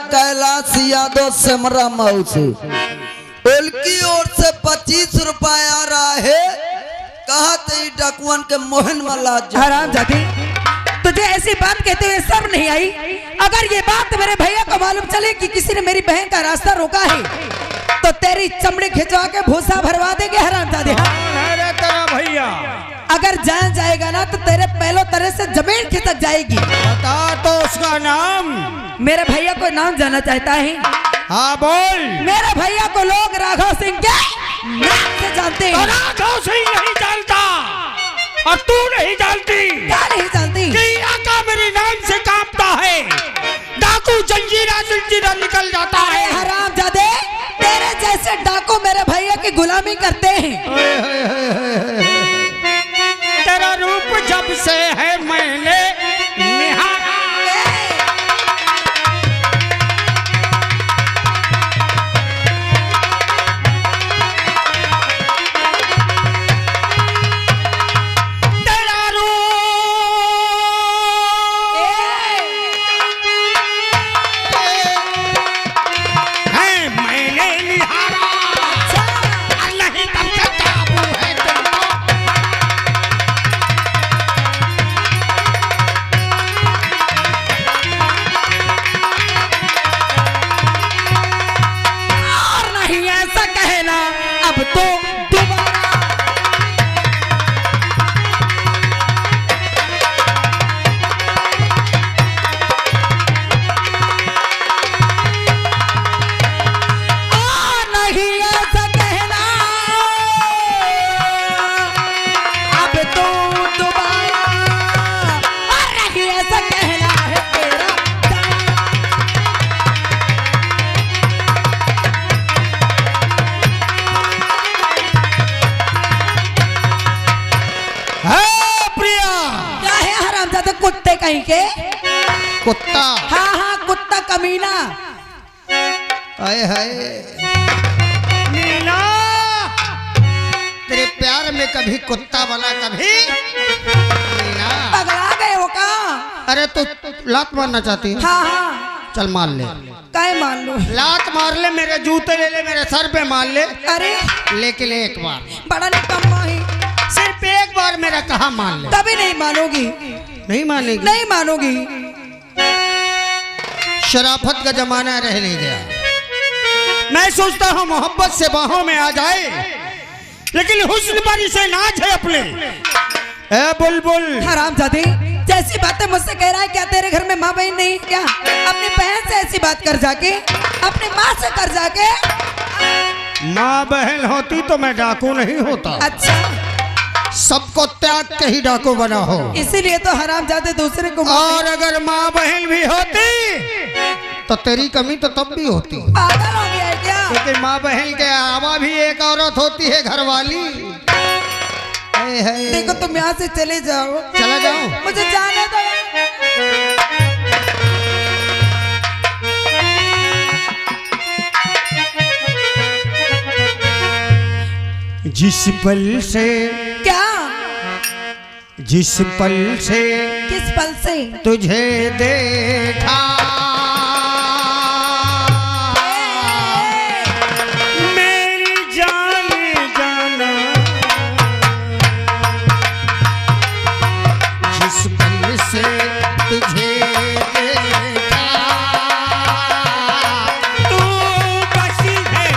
कैलाश यादव सेमरा मऊ से। उनकी ओर से 25 रुपया आ रहा है। कहा ते डाकुअन के मोहन में लाज हराम जाती, तुझे ऐसी बात कहते हुए सब नहीं आई। अगर ये बात मेरे भैया को मालूम चले कि किसी ने मेरी बहन का रास्ता रोका है तो तेरी चमड़ी खिंचवा के भूसा भरवा देंगे हराम जाते। अरे तेरा भैया अगर जान जाएगा ना तो तेरे पहलों तरह से जमीन खिसक जाएगी। बता तो उसका नाम। मेरे भैया को नाम जानना चाहता है? हाँ बोल। मेरे भैया को लोग राघव सिंह के नाम से जानते हैं। राघव सिंह नहीं जानता और तू नहीं जानती। क्या नहीं जानती? कि आका मेरे नाम से कांपता है, डाकू जंजीरा जंजीरा निकल जाता है। हरामजादे, तेरे जैसे डाकू मेरे भैया की गुलामी करते हैं। तेरा रूप जब से है मैंने निहारा। कुत्ते कहीं के कुत्ता। हाँ हाँ कुत्ता कमीना। हाय हाय मीना, तेरे प्यार में कभी कुत्ता बना कभी मीना। पगला गए हो का? अरे तू लात मारना चाहती है? हाँ हाँ चल मार ले। काय मान लो? लात मार ले, मेरे जूते ले ले, मेरे सर पे मार ले। अरे लेकिन एक बार बड़ा निकम्मा है। सिर्फ एक बार मेरा कहा मान ले। कभी नहीं मानोगी। नहीं मानेगी? नहीं मानोगी। शराफत का जमाना रह नहीं गया। मैं सोचता हूँ मोहब्बत से बाहों में आ जाए, लेकिन हुस्न पर इसे नाज है अपने। ए बुलबुल, हरामजादी, जैसी बातें मुझसे कह रहा है, क्या तेरे घर में माँ बहन नहीं? क्या अपनी बहन से ऐसी बात कर जाके, अपनी माँ से कर जाके? माँ बहन होती तो मैं डाकू नहीं होता। अच्छा, सबको त्याग के ही डाकू बना हो, इसीलिए तो हरामजादे दूसरे को। और अगर माँ बहन भी होती तो तेरी कमी तो तब भी होती। पागल हो गया है क्या? क्योंकि माँ बहन के अलावा भी एक औरत होती है घरवाली। देखो तुम यहाँ से चले जाओ। चला जाओ? मुझे जाने दो। जिस पल से, क्या? जिस पल से, किस पल से तुझे देखा, मेरी जान जाना। जिस पल से तुझे देखा, तू बसी है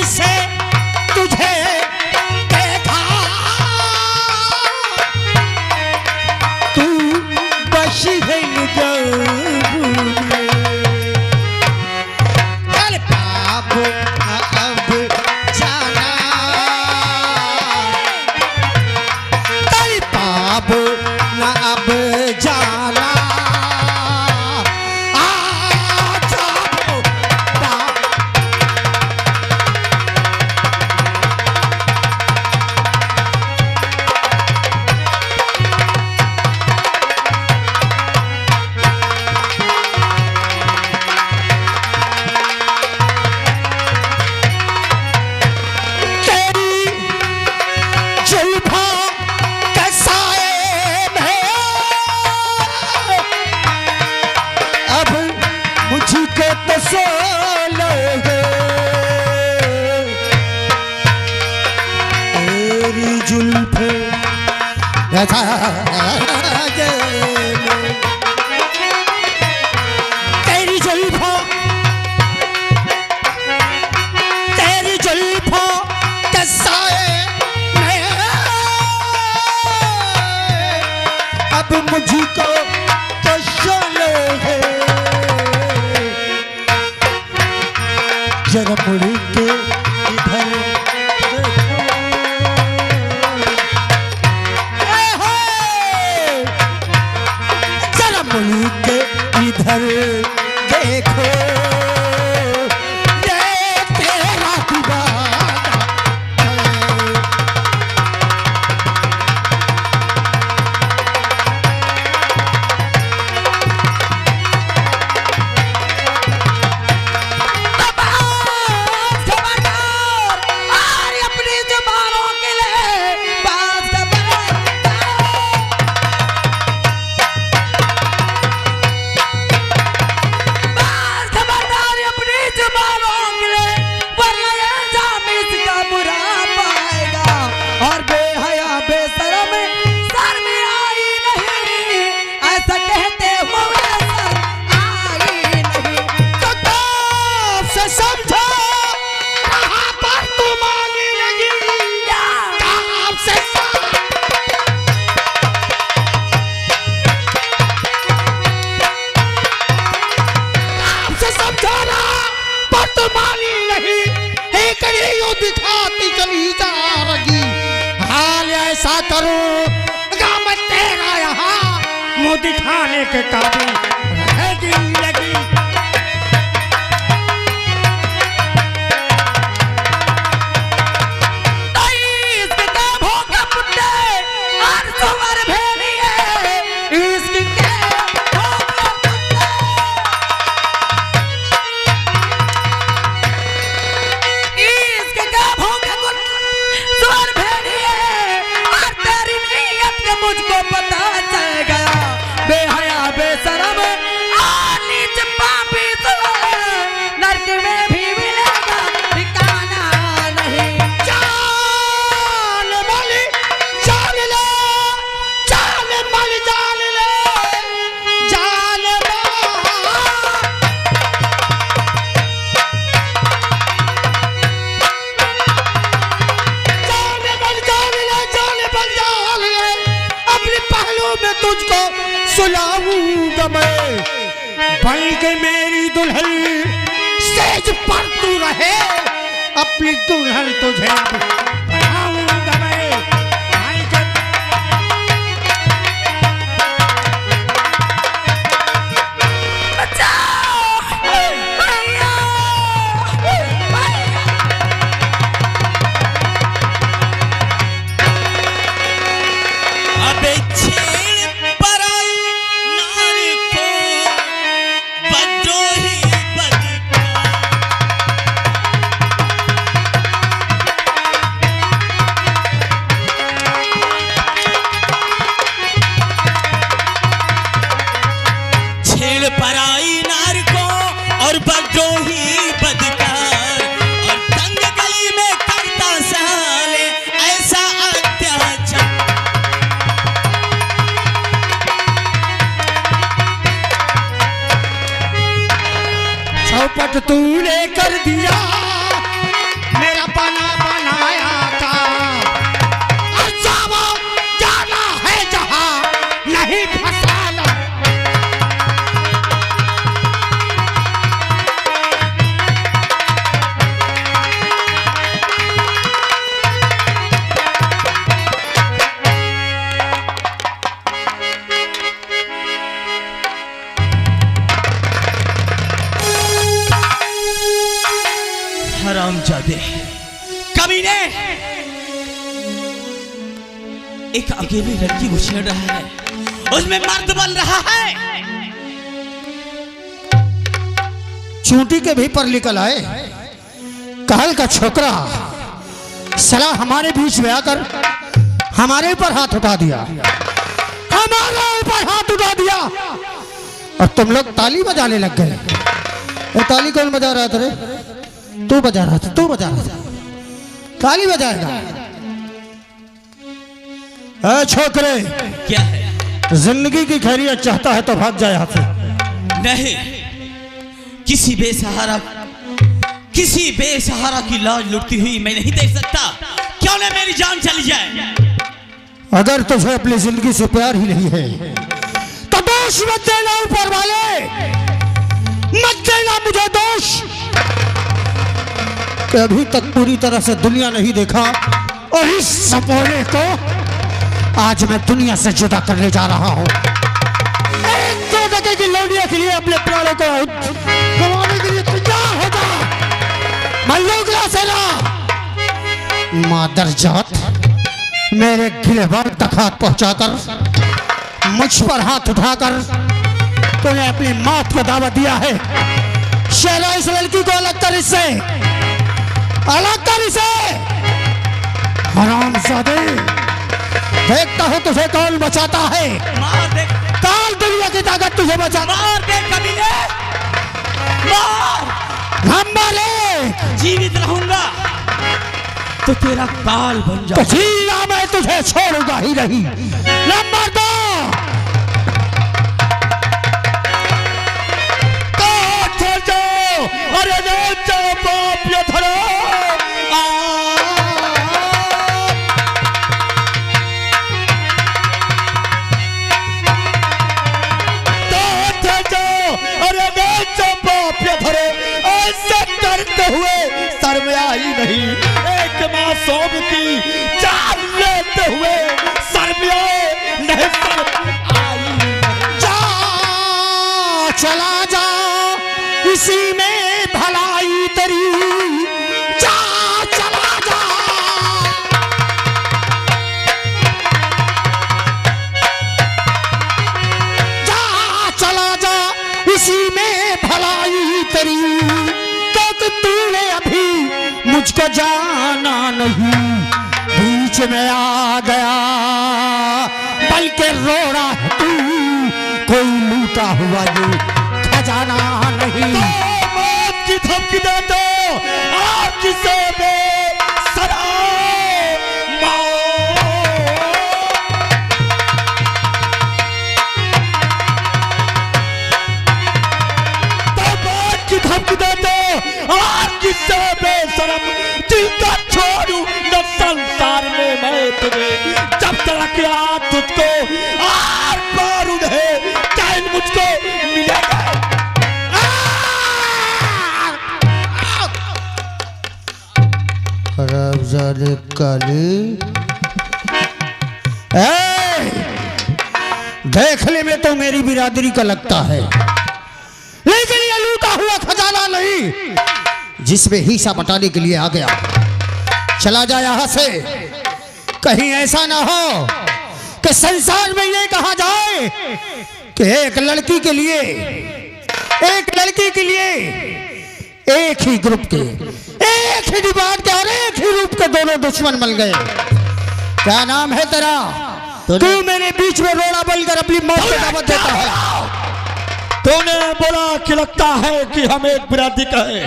से तुझे देखा, तू बशी है चल पाप अब जाना, चल पाप न अब जाना, आ जाओ पाप। तेरी जुल्फों के साए में अब मुझको तो सो लोगे, तेरी जुल्फों के साए में, तेरी जुल्फों, तेरी जुल्फों के साए में अब मुझको तो शोले है, जरा मुड़ के इधर देखो, ए हो, जरा मुड़ के इधर देखो, ये तेरा दीवाना है। बास खबरदार, और अपनी जुबानों के लिए बास खबरदार। बास खबरदार अपनी जुबानों के लिए, वरना ये अंजाम इसका बुरा पाएगा। और बेहया बेशरम सर में आई नहीं, ऐसा कहते हुए सर आई नहीं। तो ताप से समझो कहाँ पर तुम आगे लगी, ताप से समझाना पर तुम आनी नहीं, एक यूं दिखाती चली जा रही, हाल ऐसा करो मैं तेरा यहाँ मुँह दिखाने के काबिल रहेगी लगी। इश्क के भोगे पुट्टे और सुअर भेड़िए, इश्क के भोगे पुट्टे, इश्क के भोगे सुअर भेड़िए, और तेरी नीयत के मुझको पता चल गया। बेहया बेशरम और नीच पापी सुअर, नरक में भी मिलेगा ठिकाना नहीं। जान मल जान ले, जान मल जान ले, जान अपने पहलू में तुझको सुलाऊंगा मैं, बन के मेरी दुल्हन स्टेज पर तू रहे, अपनी दुल्हन तुझे बनाऊंगा मैं, बन के बचाओ भैया, भैया। अबे छेड़ पराई नारी को बद्रोही बदका, छेड़ पराई नारी को और बद्रोही बदकार, और तंग गली में करता साले ऐसा अत्याचार। चौपट तूने कर दिया दे। कमीने एक अकेली लड़की को छेड़ रहा है, उसमें मर्द बन रहा है। चूंटी के भी पर निकल आए, कहल का छोकरा सला हमारे बीच में आकर हमारे ऊपर हाथ उठा दिया, हमारे ऊपर हाथ उठा दिया, और तुम लोग ताली बजाने लग गए। वो ताली कौन बजा रहा था रे? तू बजा रहा था, तू बजा रहा था, ताली बजाएगा। छोकरे, क्या है? जिंदगी की खैरियत चाहता है तो भाग जाए यहाँ से। नहीं, किसी बेसहारा की लाज लुटती हुई मैं नहीं देख सकता। क्यों ना मेरी जान चली जाए। अगर तुझे अपनी जिंदगी से प्यार ही नहीं है तो दोष मत देना ऊपर वाले, मत देना मुझे दोष कि अभी तक पूरी तरह से दुनिया नहीं देखा, और इस सपोले को आज मैं दुनिया से जुदा करने जा रहा हूँ। एक दो टके की लौड़िया के लिए अपने प्राणों को गंवाने के लिए तैयार हो जा। मल्लोगला सेना, मादर जात, मेरे गिलेबान तक हाथ पहुंचाकर मुझ पर हाथ उठाकर तूने अपनी मौत को दावत दिया है। शेरा, इस लड़की को अलग कर इससे, अलग कर इसे। हरामजादे, देखता हूं तुझे कौन बचाता है। मार दे, काल दुनिया की ताकत तुझे बचा। मार दे कमीने, मार। नंबर एक, जीवित रहूंगा तो तेरा काल बन जाऊंगा। जीना मैं तुझे छोड़ूंगा ही नहीं। नंबर दो, अरे बाप ये धरो। अरे बाप ये धरो, ऐसे करते हुए सर में आई नहीं। एक मासूम की जान लेते हुए सर में आए नहीं, सर आई नहीं। जा चला जा, इसी में भलाई तेरी। जा चला जा, जा चला जा, इसी में भलाई तेरी। क्योंकि तूने अभी मुझको जाना नहीं, बीच में आ गया बल्कि रो रहा है तू। कोई लूटा हुआ ये खजाना नहीं। मौत की धमकी दे दो, आज से बेसरा मौत की धमकी दे दो, आज से बेशरम जिंदा छोड़ू न संसार में मैं तुझे। जब तक याद तुझको आर पार उन्हें चैन मुझको मिलेगा। खराबजादे काली, देखने में तो मेरी बिरादरी का लगता है, लेकिन ये लूटा हुआ खजाना नहीं जिसमें हिस्सा बटाने के लिए आ गया। चला जा यहां से, कहीं ऐसा ना हो कि संसार में ये कहा जाए कि एक लड़की के लिए एक ही ग्रुप के, एक ही डिपार्ट के और एक ही रूप के दोनों दुश्मन बन गए। क्या नाम है तेरा? तू मेरे बीच में रोड़ा बनकर अपनी मौत को दावत देता है। तूने बोला कि लगता है कि हम एक बिरादरी का है।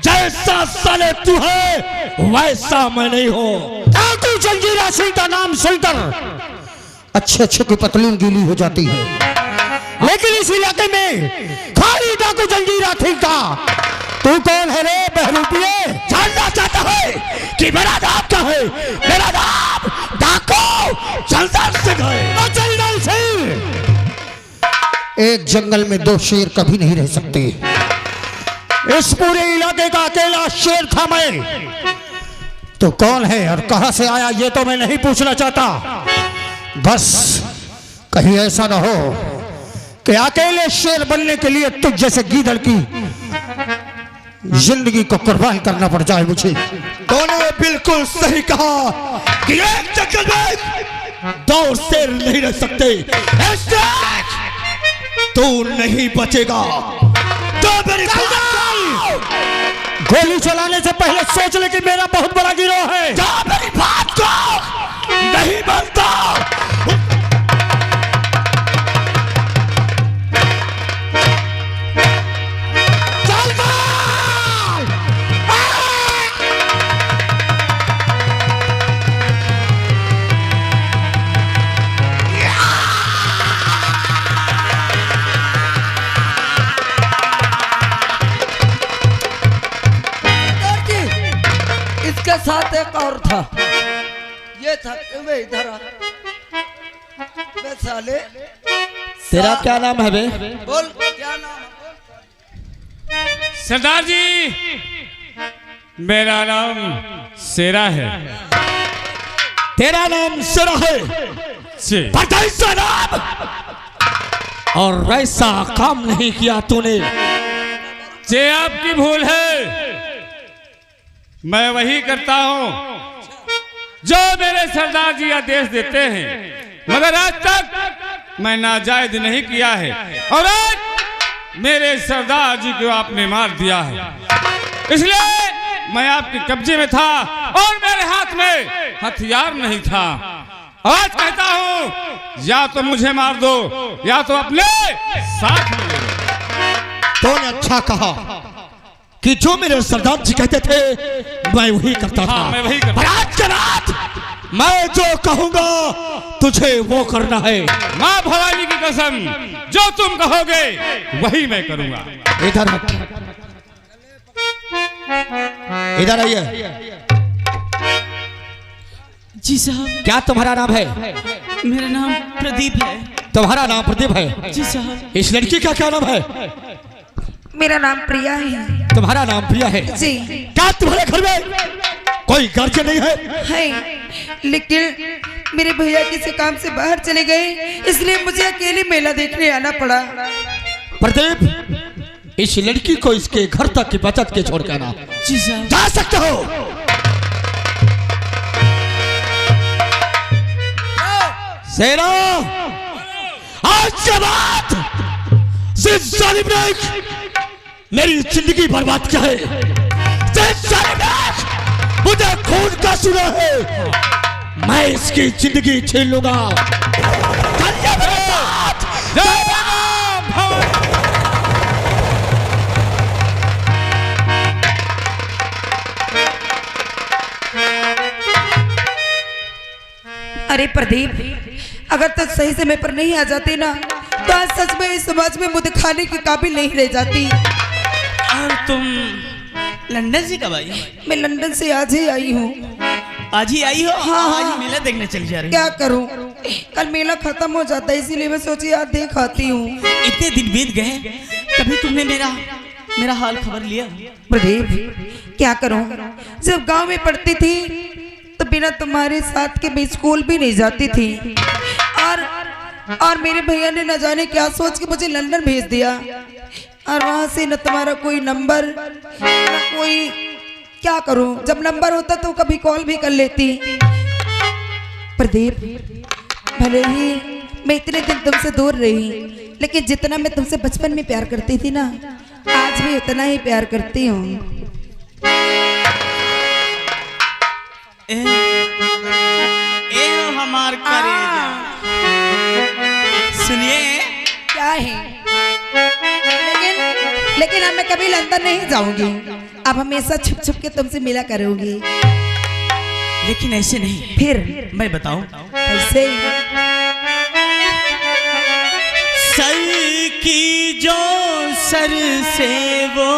जैसा साले तू है वैसा मैं नहीं हूँ। तू जंजीरा सिंह का नाम सुनकर अच्छे अच्छे की पतलून गीली हो जाती है, लेकिन इस इलाके में खाली डाकू जंजीरा सिंह का। तू कौन है रे बहरूपिए? जानना चाहता है कि मेरा नाम क्या है? मेरा नाम डाकू जंजीर सिंह है। जंजीर सिंह, एक जंगल में दो शेर कभी नहीं रह सकते। इस पूरे इलाके का अकेला शेर था मैं। तो कौन है और कहां से आया ये तो मैं नहीं पूछना चाहता। बस कहीं ऐसा ना हो कि अकेले शेर बनने के लिए तुझ जैसे गीदड़ की जिंदगी को कुर्बान करना पड़ जाए मुझे। तूने बिल्कुल सही कहा कि एक जंगल में दो शेर नहीं रह सकते। तू नहीं बचेगा। तो मेरी गोली चलाने से पहले सोच ले कि मेरा बहुत बड़ा गिरोह है। मेरी बात को नहीं मानता। इसके साथ एक और था, ये था वे इधर आ। बे साले, तेरा क्या नाम है बे? बोल क्या नाम है? सरदार जी, मेरा नाम शेरा है। तेरा नाम शेरा है? जी। ऐसा नाम और ऐसा काम नहीं किया तूने। ये आपकी भूल है। मैं वही करता हूँ जो मेरे सरदार जी आदेश देते हैं, मगर आज तक मैं नाजायज नहीं किया है। और आज मेरे सरदार जी को आपने मार दिया है, इसलिए मैं आपके कब्जे में था और मेरे हाथ में हथियार नहीं था। आज कहता हूँ या तो मुझे मार दो या तो अपने साथ में ले लो। तूने अच्छा कहा कि जो मेरे सरदार जी कहते थे मैं वही करता था। हाँ, मैं वही करता। पर आज के रात मैं जो कहूंगा तुझे वो करना है। माँ भवानी की कसम, जो तुम कहोगे वही मैं करूंगा। इधर इधर आइए। जी साहब। क्या तुम्हारा नाम है? मेरा नाम प्रदीप है। तुम्हारा नाम प्रदीप है? जी साहब। इस लड़की का क्या नाम है? मेरा नाम प्रिया है। तुम्हारा नाम प्रिया है? जी। क्या तुम्हारे घर में कोई गार्जियन नहीं है? है, लेकिन मेरे भैया किसी काम से बाहर चले गए, इसलिए मुझे अकेले मेला देखने आना पड़ा। प्रदीप, इस लड़की को इसके घर तक की बचत के छोड़ के आना। जी साहब। जा सकते हो। सेना, आज के बाद जिस जालिम ने मेरी जिंदगी बर्बाद किया है, जिस जालिम ने मुझे खून का सुना है, मैं इसकी जिंदगी छीन लूंगा। अरे प्रदीप, अगर तू सही समय पर नहीं आ जाती ना, तो आज सच में इस समाज में मुझे दिखाने के काबिल नहीं रह जाती। और तुम लंदन से कब आई? मैं लंदन से आज ही आई हूँ। आज ही आई हो? हाँ, आज हाँ। मेला देखने चली जा रही क्या करूँ, कल मेला खत्म हो जाता है, इसीलिए मैं सोची आज देख आती हूँ। इतने दिन बीत गए, कभी तुमने मेरा हाल खबर लिया? प्रदीप, क्या करूँ, जब गांव में पढ़ती थी तो बिना तुम्हारे साथ के मैं स्कूल भी नहीं जाती थी। और मेरे भैया ने न जाने क्या सोच के मुझे लंदन भेज दिया, और वहां से न तुम्हारा कोई नंबर न कोई। क्या करूं, जब नंबर होता तो कभी कॉल भी कर लेती। प्रदीप, भले ही मैं इतने दिन तुमसे दूर रही, लेकिन जितना मैं तुमसे बचपन में प्यार करती थी ना, आज भी उतना ही प्यार करती हूँ। ए हमार करेजा, सुनिए। क्या है? लेकिन अब मैं कभी लंदन नहीं जाऊंगी, अब हमेशा छुप छुप के तुमसे मिला करूंगी। लेकिन ऐसे नहीं। फिर मैं बताऊं कैसे? सर की जो सर से वो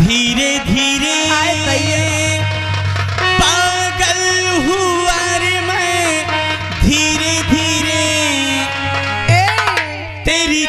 धीरे धीरे पागल हुआ रे मैं, धीरे धीरे तेरी